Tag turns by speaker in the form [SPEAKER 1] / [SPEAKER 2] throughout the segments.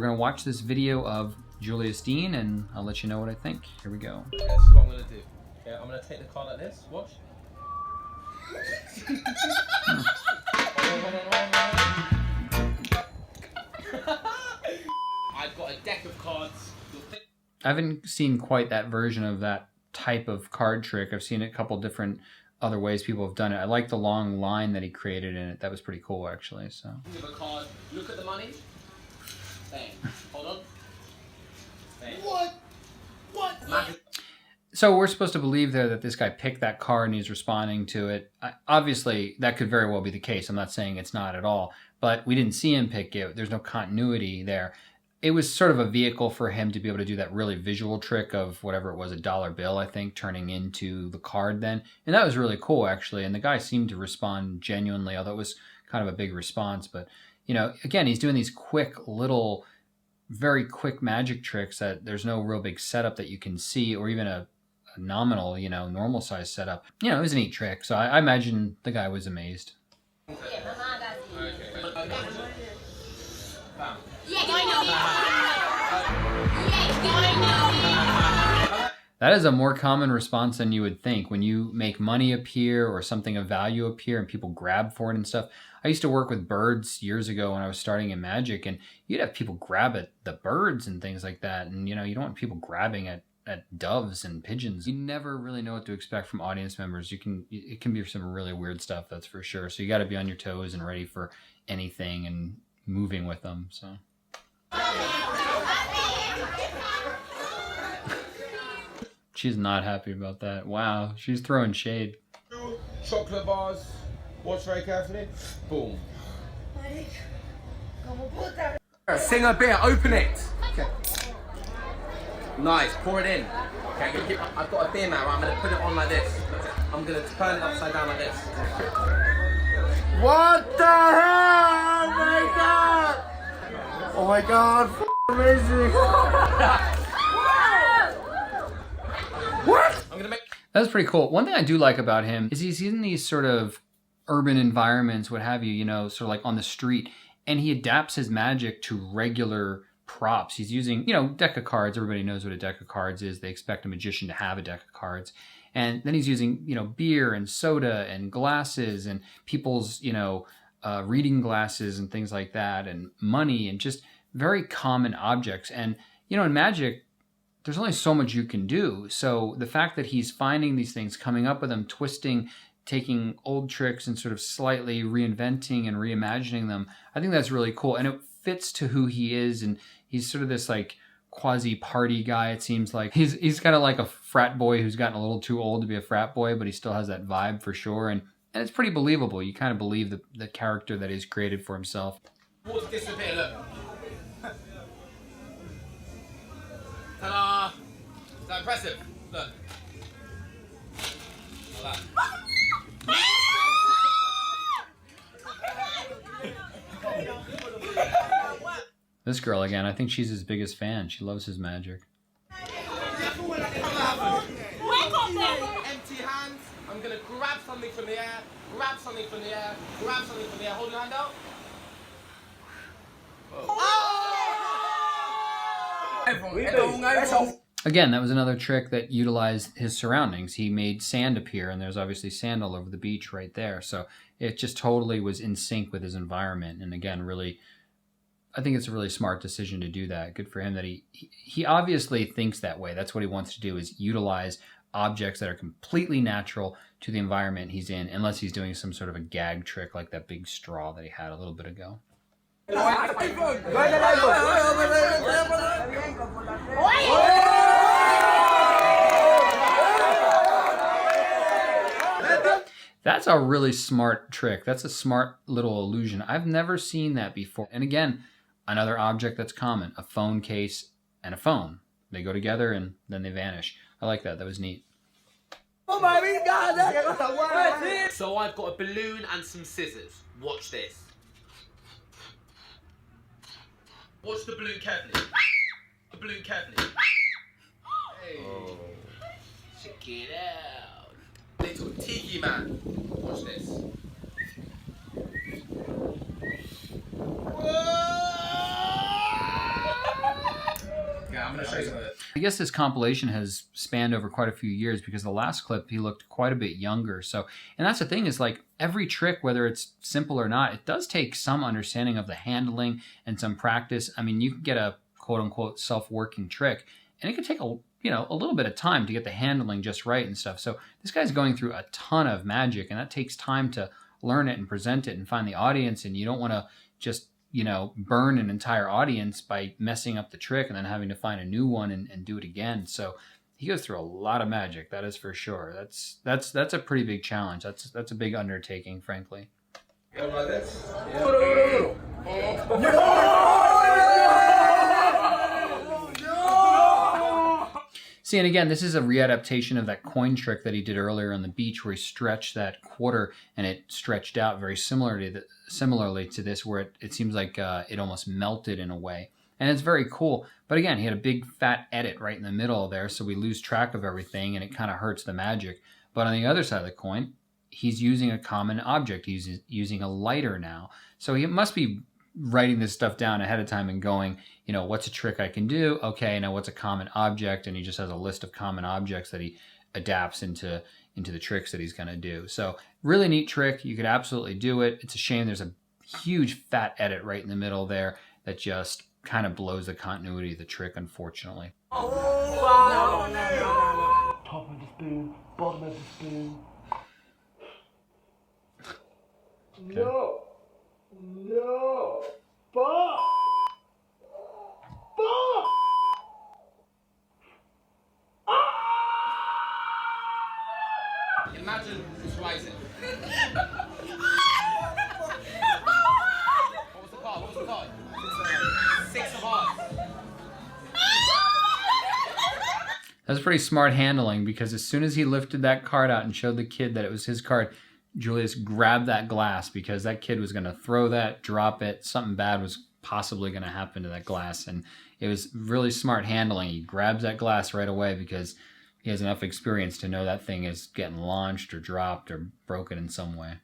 [SPEAKER 1] We're gonna watch this video of Julius Dein and I'll let you know what I think. Here we go.
[SPEAKER 2] This is what I'm gonna do. Yeah, I'm gonna take the card like this. Watch. I've got a deck of cards.
[SPEAKER 1] I haven't seen quite that version of that type of card trick. I've seen it a couple different other ways people have done it. I like the long line that he created in it. That was pretty cool, actually. So.
[SPEAKER 2] Give a card. Look at the money. Bang. Hold on. Bang. What?
[SPEAKER 1] So we're supposed to believe there that this guy picked that card and he's responding to it. Obviously, that could very well be the case. I'm not saying it's not at all. But we didn't see him pick it. There's no continuity there. It was sort of a vehicle for him to be able to do that really visual trick of whatever it was, a dollar bill, I think, turning into the card then. And that was really cool, actually. And the guy seemed to respond genuinely, although it was kind of a big response. But, you know, again, he's doing these quick little, very quick magic tricks that there's no real big setup that you can see, or even a nominal, you know, normal size setup. You know, it was a neat trick. So I imagine the guy was amazed. That is a more common response than you would think. When you make money appear or something of value appear and people grab for it and stuff. I used to work with birds years ago when I was starting in magic, and you'd have people grab at the birds and things like that. And you know, you don't want people grabbing at doves and pigeons. You never really know what to expect from audience members. It can be some really weird stuff, that's for sure. So you got to be on your toes and ready for anything and moving with them. So. She's not happy about that. Wow, she's throwing shade.
[SPEAKER 2] Chocolate bars. Watch very carefully. Boom. Sing a beer. Open it. Okay. Nice. Pour it in. Okay. I've got a beer mat. I'm gonna put it on like this. I'm gonna turn it upside down like this. What the hell? Oh my god! Oh my god! Amazing! What? I'm gonna make.
[SPEAKER 1] That was pretty cool. One thing I do like about him is he's in these sort of urban environments, what have you, you know, sort of like on the street, and he adapts his magic to regular props. He's using, you know, deck of cards. Everybody knows what a deck of cards is. They expect a magician to have a deck of cards. And then he's using, you know, beer and soda and glasses and people's, you know, reading glasses and things like that, and money and just very common objects. And, you know, in magic, there's only so much you can do. So the fact that he's finding these things, coming up with them, twisting, taking old tricks and sort of slightly reinventing and reimagining them, I think that's really cool. And it fits to who he is. And he's sort of this like quasi-party guy, it seems like. He's kind of like a frat boy who's gotten a little too old to be a frat boy, but he still has that vibe for sure. And it's pretty believable. You kind of believe the character that he's created for himself.
[SPEAKER 2] Water disappear, look. Ta-da! Is that impressive? Look. Like that.
[SPEAKER 1] This girl again, I think she's his biggest fan. She loves his magic.
[SPEAKER 2] Empty hands. I'm gonna grab something from the air, grab something from the air, grab something from the air. Hold your hand out.
[SPEAKER 1] Again, that was another trick that utilized his surroundings. He made sand appear, and there's obviously sand all over the beach right there. So it just totally was in sync with his environment. And again, really, I think it's a really smart decision to do that. Good for him that he obviously thinks that way. That's what he wants to do, is utilize objects that are completely natural to the environment he's in, unless he's doing some sort of a gag trick like that big straw that he had a little bit ago. That's a really smart trick. That's a smart little illusion. I've never seen that before. And again, another object that's common, a phone case and a phone. They go together and then they vanish. I like that. That was neat.
[SPEAKER 2] So I've got a balloon and some scissors. Watch this. Watch the balloon carefully. The balloon carefully. Hey. Oh. Check it out. Little tiki man. Watch this. Whoa! going to show you some of it.
[SPEAKER 1] I guess this compilation has spanned over quite a few years because the last clip he looked quite a bit younger. So, and that's the thing is like every trick, whether it's simple or not, it does take some understanding of the handling and some practice. I mean, you can get a quote unquote self-working trick and it can take a little bit of time to get the handling just right and stuff. So this guy's going through a ton of magic and that takes time to learn it and present it and find the audience. And you don't want to just burn an entire audience by messing up the trick and then having to find a new one and do it again. So he goes through a lot of magic, that is for sure. That's a pretty big challenge. That's a big undertaking, frankly.
[SPEAKER 2] Go like this. Yeah.
[SPEAKER 1] See, and again, this is a readaptation of that coin trick that he did earlier on the beach where he stretched that quarter and it stretched out very similarly to this where it seems like it almost melted in a way. And it's very cool. But again, he had a big fat edit right in the middle there, so we lose track of everything and it kind of hurts the magic. But on the other side of the coin, he's using a common object. He's using a lighter now. So he must be writing this stuff down ahead of time and going, what's a trick I can do? Okay, now what's a common object? And he just has a list of common objects that he adapts into the tricks that he's going to do. So really neat trick. You could absolutely do it. It's a shame there's a huge fat edit right in the middle there that just kind of blows the continuity of the trick, unfortunately.
[SPEAKER 3] Oh, wow. No. Top of the spoon, bottom of the spoon.
[SPEAKER 2] No. Fuck. Imagine visualizing. What was the card? 6 of hearts.
[SPEAKER 1] That's pretty smart handling because as soon as he lifted that card out and showed the kid that it was his card, Julius grabbed that glass because that kid was going to throw that, drop it. Something bad was possibly going to happen to that glass. And it was really smart handling. He grabs that glass right away because he has enough experience to know that thing is getting launched or dropped or broken in some way.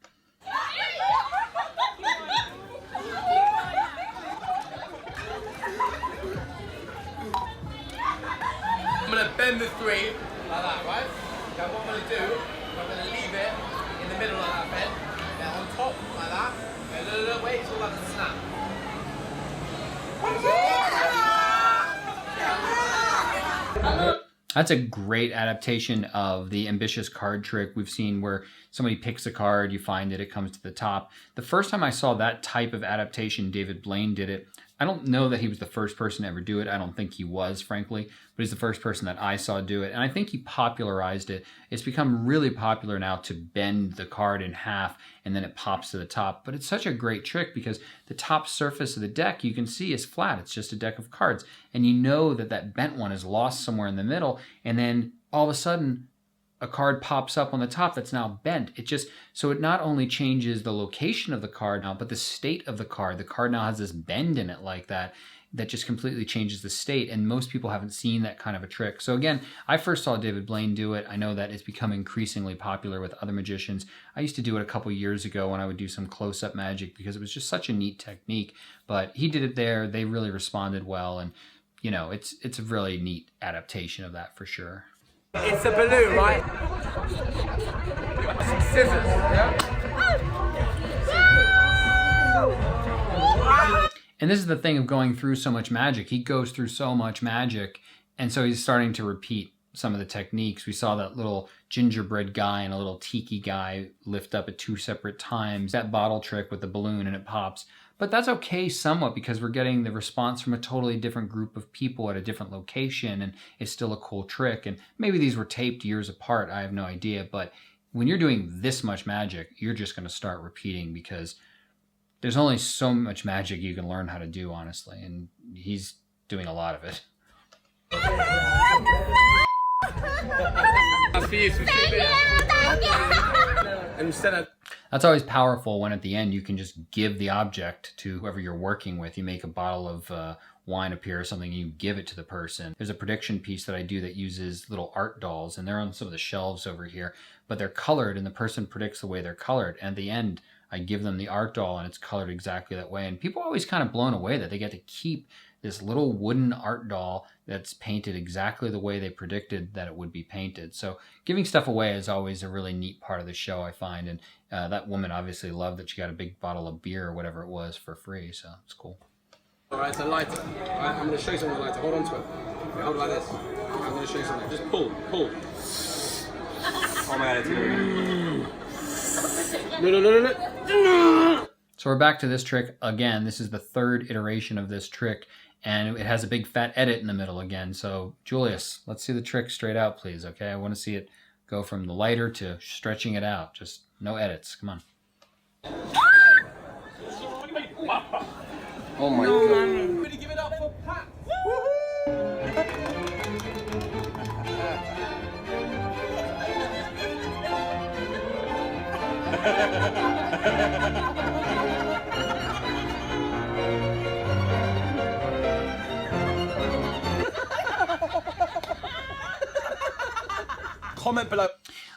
[SPEAKER 2] I'm going to bend the 3 like that, right? Now what I'm going to do, I'm going to leave it in the middle of that bend, then on top like that, and wait, it's all like a snap.
[SPEAKER 1] That's a great adaptation of the ambitious card trick we've seen where somebody picks a card, you find it comes to the top. The first time I saw that type of adaptation, David Blaine did it. I don't know that he was the first person to ever do it. I don't think he was, frankly, but he's the first person that I saw do it. And I think he popularized it. It's become really popular now to bend the card in half and then it pops to the top. But it's such a great trick because the top surface of the deck you can see is flat. It's just a deck of cards. And you know that that bent one is lost somewhere in the middle. And then all of a sudden, a card pops up on the top that's now bent. So it not only changes the location of the card now, but the state of the card. The card now has this bend in it like that just completely changes the state. And most people haven't seen that kind of a trick. So again, I first saw David Blaine do it. I know that it's become increasingly popular with other magicians. I used to do it a couple years ago when I would do some close-up magic because it was just such a neat technique. But he did it there. They really responded well. And, it's a really neat adaptation of that for sure.
[SPEAKER 3] It's a balloon, right?
[SPEAKER 2] Some scissors, yeah?
[SPEAKER 1] And this is the thing of going through so much magic. He goes through so much magic, and so he's starting to repeat some of the techniques. We saw that little gingerbread guy and a little tiki guy lift up at 2 separate times. That bottle trick with the balloon and it pops. But that's okay somewhat because we're getting the response from a totally different group of people at a different location, and it's still a cool trick. And maybe these were taped years apart, I have no idea. But when you're doing this much magic, you're just going to start repeating because there's only so much magic you can learn how to do, honestly. And he's doing a lot of it. That's always powerful when at the end you can just give the object to whoever you're working with. You make a bottle of wine appear or something and you give it to the person. There's a prediction piece that I do that uses little art dolls, and they're on some of the shelves over here, but they're colored and the person predicts the way they're colored. And at the end, I give them the art doll and it's colored exactly that way. And people are always kind of blown away that they get to keep this little wooden art doll that's painted exactly the way they predicted that it would be painted. So giving stuff away is always a really neat part of the show, I find. And that woman obviously loved that she got a big bottle of beer or whatever it was for free, so it's cool.
[SPEAKER 4] All right, it's a lighter. All right, I'm going to show you something with a lighter. Hold on to it. Hold it like this. I'm going to show you something. Just pull. Oh my God, No.
[SPEAKER 1] So we're back to this trick again. This is the third iteration of this trick, and it has a big fat edit in the middle again. So Julius, let's see the trick straight out, please, okay? I want to see it go from the lighter to stretching it out. Just no edits. Come on.
[SPEAKER 4] Oh my God. Really give it up for Pat. Comment below.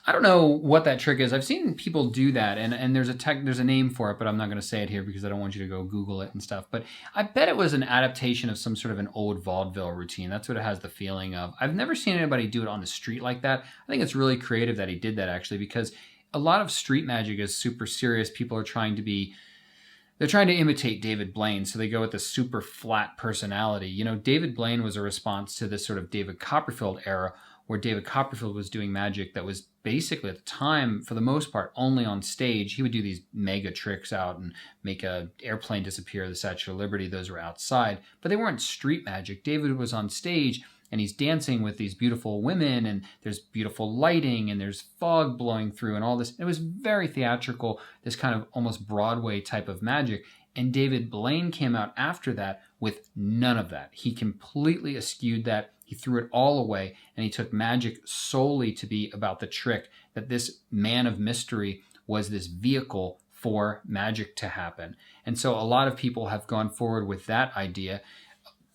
[SPEAKER 1] I don't know what that trick is. I've seen people do that, and there's a name for it, but I'm not going to say it here because I don't want you to go Google it and stuff. But I bet it was an adaptation of some sort of an old vaudeville routine. That's what it has the feeling of. I've never seen anybody do it on the street like that. I think it's really creative that he did that, actually, because a lot of street magic is super serious. People are trying to imitate David Blaine, so they go with the super flat personality. You know, David Blaine was a response to this sort of David Copperfield era, where David Copperfield was doing magic that was basically at the time, for the most part, only on stage. He would do these mega tricks out and make an airplane disappear, the Statue of Liberty. Those were outside, but they weren't street magic. David was on stage and he's dancing with these beautiful women, and there's beautiful lighting, and there's fog blowing through and all this. It was very theatrical, this kind of almost Broadway type of magic. And David Blaine came out after that with none of that. He completely eschewed that. He threw it all away, and he took magic solely to be about the trick, that this man of mystery was this vehicle for magic to happen. And so a lot of people have gone forward with that idea.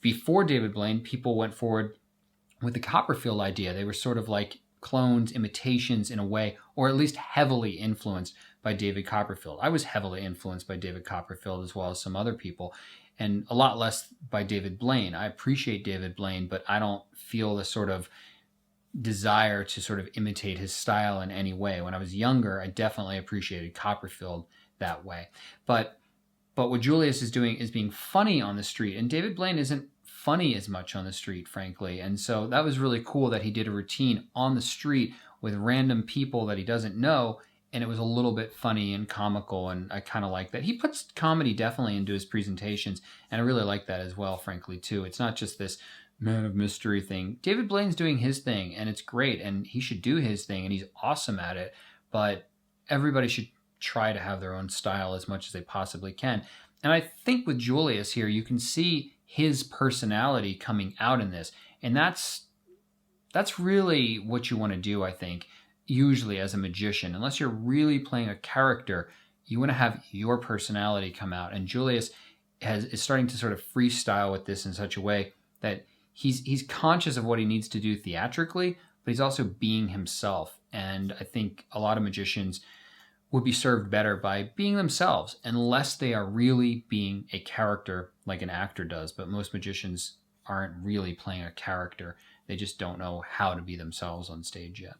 [SPEAKER 1] Before David Blaine, people went forward with the Copperfield idea. They were sort of like clones, imitations in a way, or at least heavily influenced by David Copperfield. I was heavily influenced by David Copperfield as well as some other people, and a lot less by David Blaine. I appreciate David Blaine, but I don't feel the sort of desire to sort of imitate his style in any way. When I was younger, I definitely appreciated Copperfield that way. But what Julius is doing is being funny on the street, and David Blaine isn't funny as much on the street, frankly. And so that was really cool that he did a routine on the street with random people that he doesn't know, and it was a little bit funny and comical, and I kind of like that. He puts comedy definitely into his presentations, and I really like that as well, frankly, too. It's not just this man of mystery thing. David Blaine's doing his thing, and it's great, and he should do his thing, and he's awesome at it, but everybody should try to have their own style as much as they possibly can. And I think with Julius here, you can see his personality coming out in this, and that's really what you want to do, I think, usually as a magician. Unless you're really playing a character, you want to have your personality come out, and Julius is starting to sort of freestyle with this in such a way that he's conscious of what he needs to do theatrically, but he's also being himself. And I think a lot of magicians would be served better by being themselves, unless they are really being a character like an actor does. But most magicians aren't really playing a character. They just don't know how to be themselves on stage yet.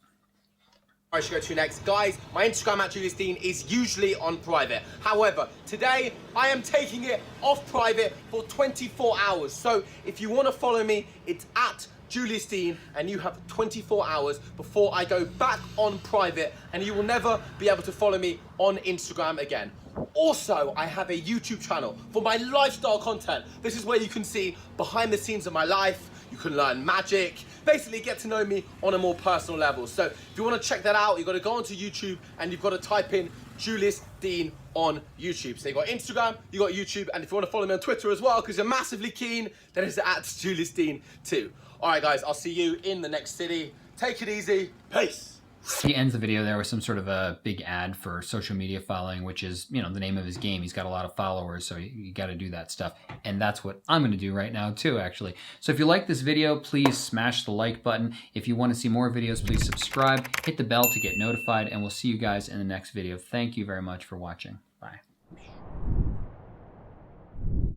[SPEAKER 2] I should go to next. Guys, my Instagram at Julius Dein is usually on private. However, today I am taking it off private for 24 hours. So if you want to follow me, it's at Julius Dein, and you have 24 hours before I go back on private, and you will never be able to follow me on Instagram again. Also, I have a YouTube channel for my lifestyle content. This is where you can see behind the scenes of my life. You can learn magic, basically get to know me on a more personal level. So if you want to check that out, you've got to go onto YouTube and you've got to type in Julius Dein on YouTube. So you've got Instagram, you've got YouTube, and if you want to follow me on Twitter as well, because you're massively keen, then it's at Julius Dein too. All right, guys, I'll see you in the next city. Take it easy. Peace.
[SPEAKER 1] He ends the video there with some sort of a big ad for social media following, which is, you know, the name of his game. He's got a lot of followers, so you got to do that stuff. And that's what I'm going to do right now too, actually. So if you like this video, please smash the like button. If you want to see more videos, please subscribe, hit the bell to get notified, and we'll see you guys in the next video. Thank you very much for watching.